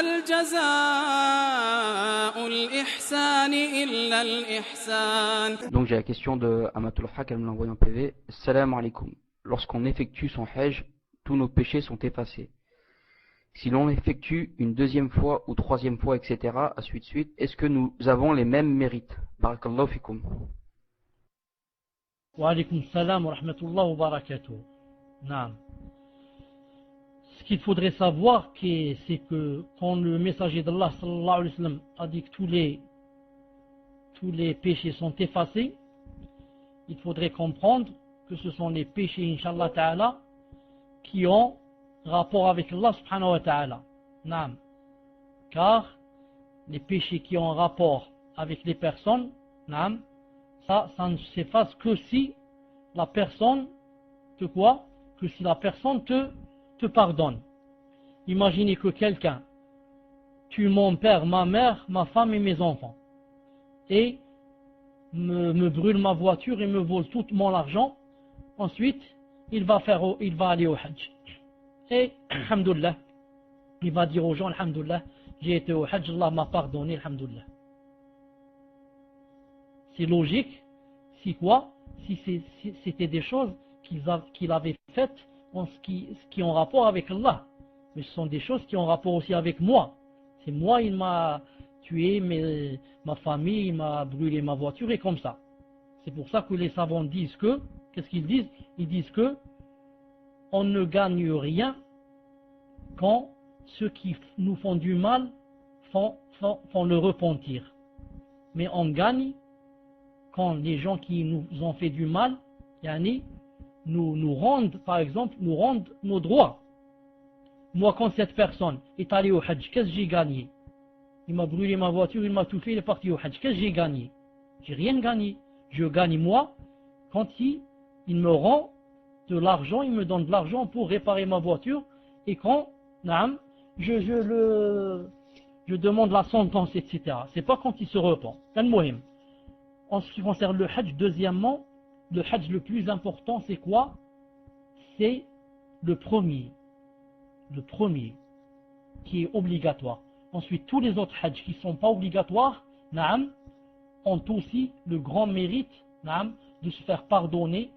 هل جزاء الإحسان إلا الإحسان. Donc j'ai la question de Amatul Haq, elle me l'a envoyé en PV. Salam alaikum. Lorsqu'on effectue son hajj, tous nos péchés sont effacés. Si l'on effectue une deuxième fois ou troisième fois, etc., à suite, est-ce que nous avons les mêmes mérites? Barakallahu fikum. Wa alaykum salam wa rahmatullah wa barakatuh. Naam. Ce qu'il faudrait savoir, c'est que quand le messager d'Allah sallallahu alayhi wa sallam a dit que tous les péchés sont effacés, il faudrait comprendre que ce sont les péchés, inshallah ta'ala, qui ont rapport avec Allah subhanahu wa ta'ala. Naam. Car les péchés qui ont rapport avec les personnes, naam, ça ne s'efface que si la personne te quoi? Que si la personne te pardonne. Imaginez que quelqu'un tue mon père, ma mère, ma femme et mes enfants et me brûle ma voiture et me vole tout mon argent. Ensuite, il va aller au Hajj. Et, alhamdoulilah, il va dire aux gens, alhamdoulilah, j'ai été au Hajj, Allah m'a pardonné, alhamdoulilah. C'est logique, si quoi? Si c'était des choses qu'il avait faites qui ont rapport avec Allah. Mais ce sont des choses qui ont rapport aussi avec moi. C'est moi, il m'a tué ma famille, il m'a brûlé ma voiture et comme ça. C'est pour ça que les savants disent que, qu'est-ce qu'ils disent? Ils disent que on ne gagne rien quand ceux qui nous font du mal font le repentir. Mais on gagne quand les gens qui nous ont fait du mal, yani, nous rendent, par exemple, nous rendent nos droits. Moi, quand cette personne est allée au Hajj, qu'est-ce que j'ai gagné? Il m'a brûlé ma voiture, il m'a tout fait, il est parti au Hajj. Qu'est-ce que j'ai gagné? J'ai rien gagné. Je gagne moi quand il me rend de l'argent, il me donne de l'argent pour réparer ma voiture et quand je demande la sentence, etc. C'est pas quand il se repent. C'est le mohim. En ce qui concerne le Hajj, deuxièmement, le Hajj le plus important, c'est quoi? C'est le premier qui est obligatoire. Ensuite, tous les autres Hajj qui ne sont pas obligatoires, ont aussi le grand mérite de se faire pardonner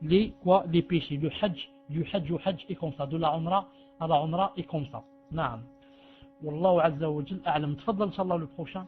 les péchés. Le Hajj, du Hajj au Hajj est comme ça, de la Umrah à la Umrah est comme ça. Wallahu azza wa jal a'lam. Tfaddal, Inch'Allah, le prochain.